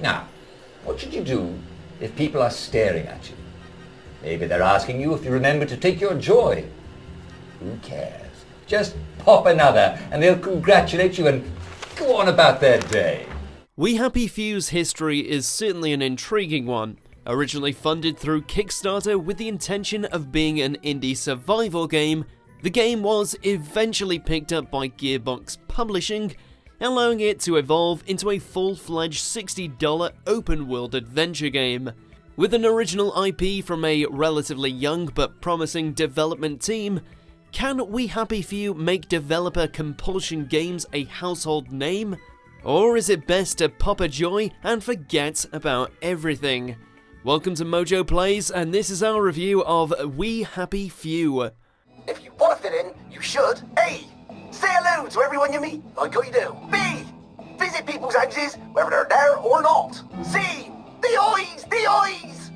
Now, what should you do if people are staring at you? Maybe they're asking you if you remember to take your joy. Who cares? Just pop another and they'll congratulate you and go on about their day. We Happy Few's history is certainly an intriguing one. Originally funded through Kickstarter with the intention of being an indie survival game, the game was eventually picked up by Gearbox Publishing, allowing it to evolve into a full-fledged $60 open-world adventure game. With an original IP from a relatively young but promising development team, can We Happy Few make developer compulsion games a household name? Or is it best to pop a joy and forget about everything? Welcome to MojoPlays, and this is our review of We Happy Few. If you want to fit in, you should. A. Say hello to everyone you meet, like how you do. B. Visit people's houses, whether they're there or not. C. The eyes!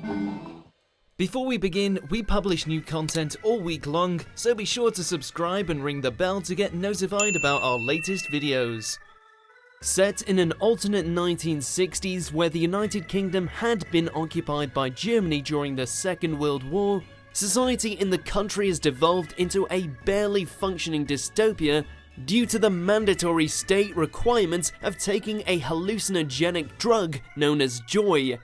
Before we begin, we publish new content all week long, so be sure to subscribe and ring the bell to get notified about our latest videos. Set in an alternate 1960s where the United Kingdom had been occupied by Germany during the Second World War, society in the country has devolved into a barely functioning dystopia due to the mandatory state requirement of taking a hallucinogenic drug known as joy,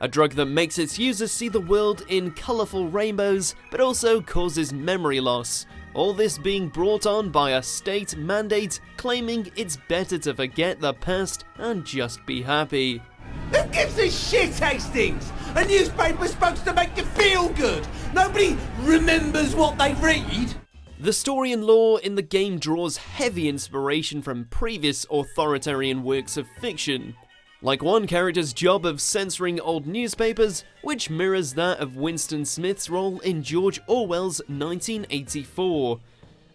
a drug that makes its users see the world in colourful rainbows but also causes memory loss, all this being brought on by a state mandate claiming it's better to forget the past and just be happy. Who gives a shit, Hastings? A newspaper's supposed to make you feel good. Nobody remembers what they read. The story and lore in the game draws heavy inspiration from previous authoritarian works of fiction, like one character's job of censoring old newspapers, which mirrors that of Winston Smith's role in George Orwell's 1984.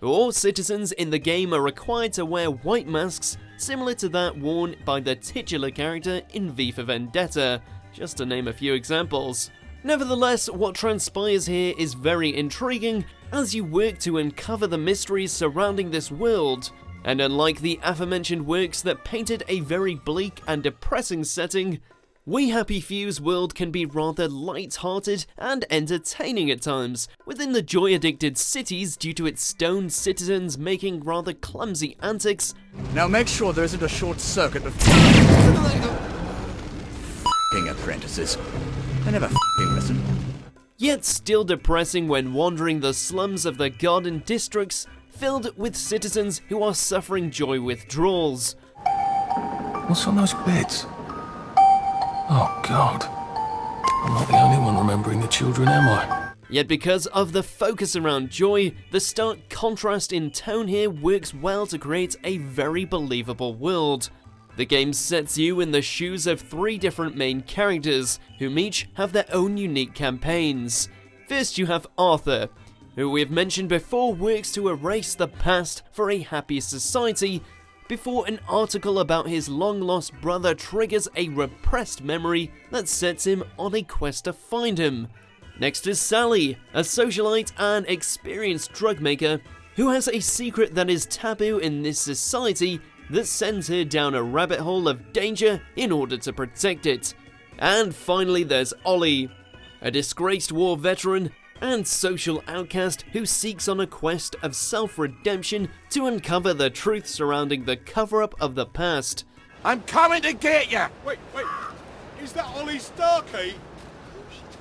All citizens in the game are required to wear white masks, similar to that worn by the titular character in V for Vendetta, just to name a few examples. Nevertheless, what transpires here is very intriguing as you work to uncover the mysteries surrounding this world, and unlike the aforementioned works that painted a very bleak and depressing setting, We Happy Few's world can be rather light-hearted and entertaining at times, within the joy-addicted cities due to its stoned citizens making rather clumsy antics. Now make sure there isn't a short circuit of f***ing apprentices. They never f***ing listen. Yet still depressing when wandering the slums of the garden districts, filled with citizens who are suffering joy withdrawals. What's on those beds? Oh God. I'm not the only one remembering the children, am I? Yet because of the focus around joy, the stark contrast in tone here works well to create a very believable world. The game sets you in the shoes of three different main characters, whom each have their own unique campaigns. First you have Arthur, who we have mentioned before works to erase the past for a happier society, before an article about his long-lost brother triggers a repressed memory that sets him on a quest to find him. Next is Sally, a socialite and experienced drug maker, who has a secret that is taboo in this society that sends her down a rabbit hole of danger in order to protect it. And finally there's Ollie, a disgraced war veteran and social outcast who seeks on a quest of self-redemption to uncover the truth surrounding the cover-up of the past. I'm coming to get you. Wait, is that Ollie Starkey?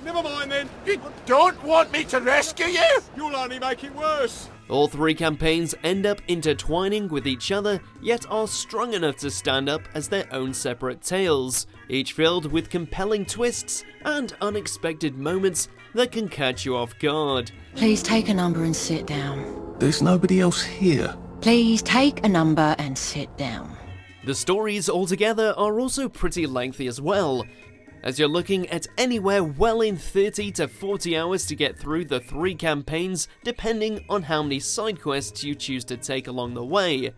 Never mind then, You don't want me to rescue you? you'll only make it worse. All three campaigns end up intertwining with each other, yet are strong enough to stand up as their own separate tales, each filled with compelling twists and unexpected moments that can catch you off guard. Please take a number and sit down. There's nobody else here. Please take a number and sit down. The stories altogether are also pretty lengthy as well, as you're looking at anywhere well in 30 to 40 hours to get through the three campaigns, depending on how many side quests you choose to take along the way.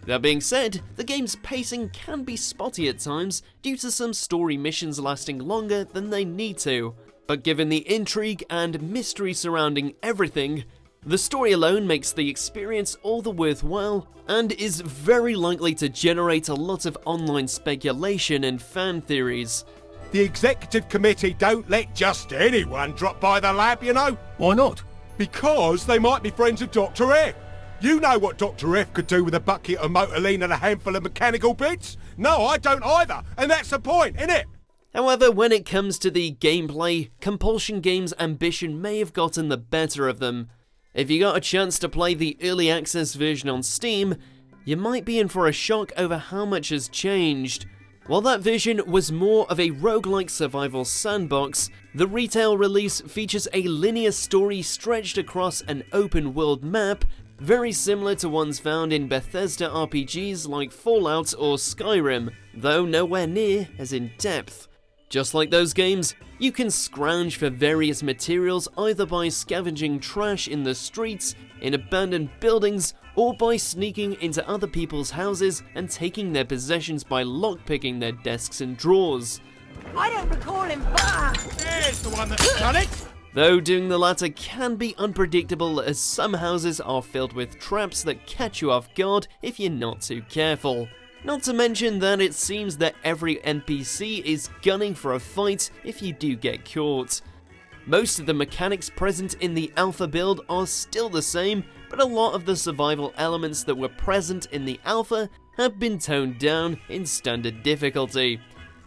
That being said, the game's pacing can be spotty at times due to some story missions lasting longer than they need to, but given the intrigue and mystery surrounding everything, The story alone makes the experience all the worthwhile, and is very likely to generate a lot of online speculation and fan theories. The executive committee don't let just anyone drop by the lab, you know? Why not? Because they might be friends of Dr. F. You know what Dr. F could do with a bucket of motorline and a handful of mechanical bits? No, I don't either, and that's the point, innit? However, when it comes to the gameplay, Compulsion Games' ambition may have gotten the better of them. If you got a chance to play the early access version on Steam, you might be in for a shock over how much has changed. While that version was more of a roguelike survival sandbox, the retail release features a linear story stretched across an open world map, very similar to ones found in Bethesda RPGs like Fallout or Skyrim, though nowhere near as in-depth. Just like those games, you can scrounge for various materials either by scavenging trash in the streets, in abandoned buildings, or by sneaking into other people's houses and taking their possessions by lockpicking their desks and drawers. I don't recall him back! There's the one that's done it! Though doing the latter can be unpredictable, as some houses are filled with traps that catch you off guard if you're not too careful. Not to mention that it seems that every NPC is gunning for a fight if you do get caught. Most of the mechanics present in the alpha build are still the same, but a lot of the survival elements that were present in the alpha have been toned down in standard difficulty,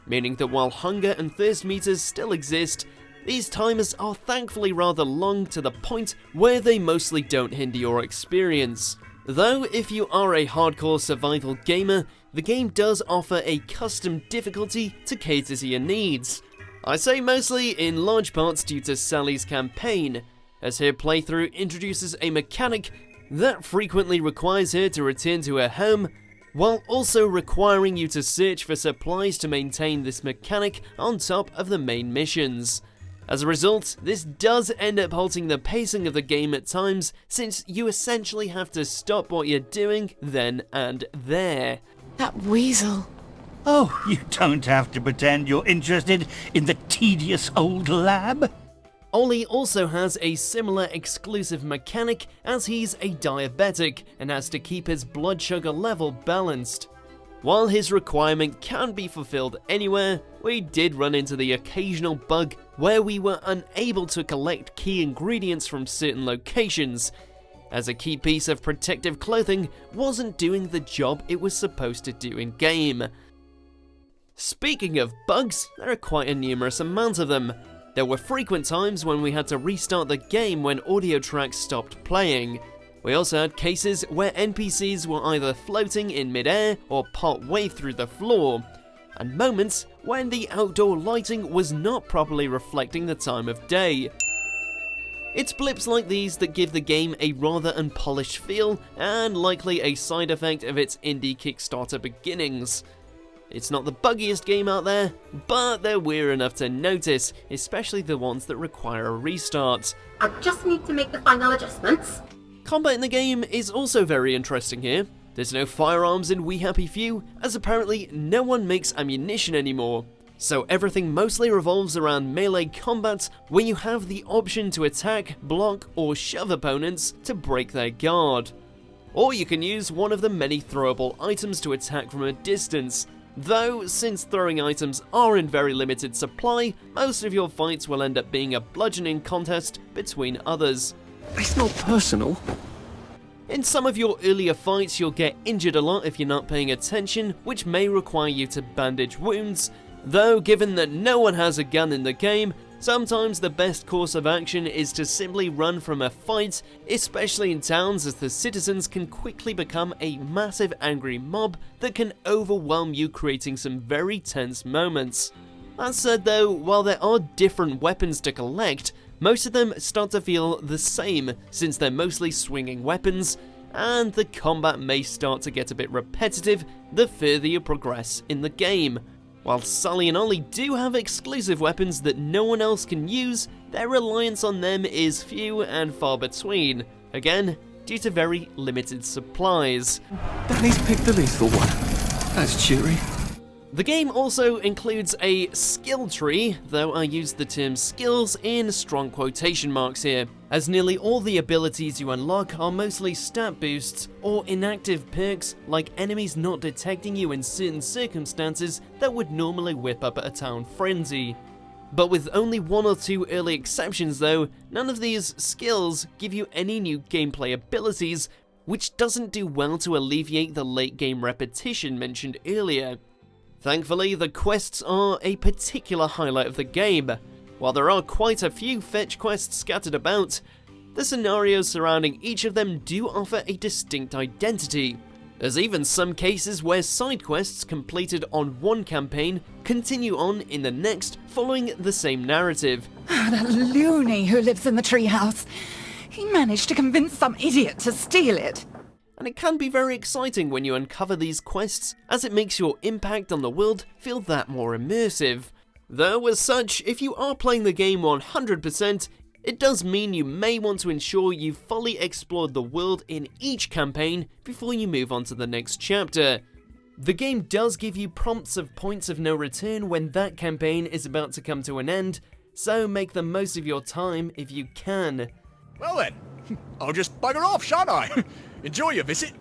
meaning that while hunger and thirst meters still exist, these timers are thankfully rather long to the point where they mostly don't hinder your experience. Though if you are a hardcore survival gamer, the game does offer a custom difficulty to cater to your needs. I say mostly in large parts due to Sally's campaign, as her playthrough introduces a mechanic that frequently requires her to return to her home, while also requiring you to search for supplies to maintain this mechanic on top of the main missions. As a result, this does end up halting the pacing of the game at times, since you essentially have to stop what you're doing then and there. That weasel. Oh, you don't have to pretend you're interested in the tedious old lab. Ollie also has a similar exclusive mechanic, as he's a diabetic and has to keep his blood sugar level balanced. While his requirement can be fulfilled anywhere, we did run into the occasional bug where we were unable to collect key ingredients from certain locations, as a key piece of protective clothing wasn't doing the job it was supposed to do in-game. Speaking of bugs, there are quite a numerous amount of them. There were frequent times when we had to restart the game when audio tracks stopped playing. We also had cases where NPCs were either floating in mid-air or partway through the floor, and moments when the outdoor lighting was not properly reflecting the time of day. It's blips like these that give the game a rather unpolished feel, and likely a side effect of its indie Kickstarter beginnings. It's not the buggiest game out there, but they're weird enough to notice, especially the ones that require a restart. I just need to make the final adjustments. Combat in the game is also very interesting here. There's no firearms in We Happy Few, as apparently no one makes ammunition anymore. So everything mostly revolves around melee combat, where you have the option to attack, block, or shove opponents to break their guard. Or you can use one of the many throwable items to attack from a distance. Though, since throwing items are in very limited supply, most of your fights will end up being a bludgeoning contest between others. It's not personal. In some of your earlier fights, you'll get injured a lot if you're not paying attention, which may require you to bandage wounds, though given that no one has a gun in the game, sometimes the best course of action is to simply run from a fight, especially in towns, as the citizens can quickly become a massive angry mob that can overwhelm you, creating some very tense moments. That said though, while there are different weapons to collect, most of them start to feel the same, since they're mostly swinging weapons, and the combat may start to get a bit repetitive the further you progress in the game. While Sully and Ollie do have exclusive weapons that no one else can use, their reliance on them is few and far between, again, due to very limited supplies. Danny's picked the lethal one. That's cheery. The game also includes a skill tree, though I use the term skills in strong quotation marks here, as nearly all the abilities you unlock are mostly stat boosts or inactive perks like enemies not detecting you in certain circumstances that would normally whip up a town frenzy. But with only one or two early exceptions though, none of these skills give you any new gameplay abilities, which doesn't do well to alleviate the late game repetition mentioned earlier. Thankfully, the quests are a particular highlight of the game. While there are quite a few fetch quests scattered about, the scenarios surrounding each of them do offer a distinct identity. There's even some cases where side quests completed on one campaign continue on in the next, following the same narrative. That loony who lives in the treehouse. He managed to convince some idiot to steal it. And it can be very exciting when you uncover these quests, as it makes your impact on the world feel that more immersive. Though, as such, if you are playing the game 100%, it does mean you may want to ensure you've fully explored the world in each campaign before you move on to the next chapter. The game does give you prompts of points of no return when that campaign is about to come to an end, so make the most of your time if you can. Well then, I'll just bugger off, shan't I? Enjoy your visit.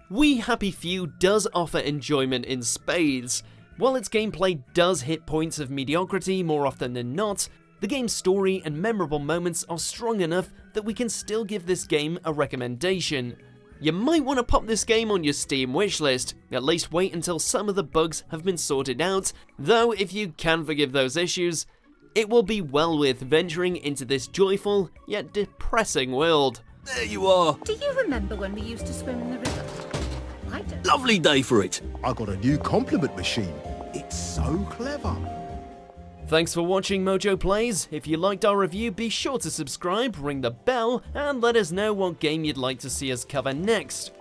We Happy Few does offer enjoyment in spades. While its gameplay does hit points of mediocrity more often than not, the game's story and memorable moments are strong enough that we can still give this game a recommendation. You might want to pop this game on your Steam wishlist, at least wait until some of the bugs have been sorted out, though if you can forgive those issues, it will be well worth venturing into this joyful yet depressing world. There you are. Do you remember when we used to swim in the river? I don't. Lovely day for it. I got a new compliment machine. It's so clever. Thanks for watching MojoPlays. If you liked our review, be sure to subscribe, ring the bell, and let us know what game you'd like to see us cover next.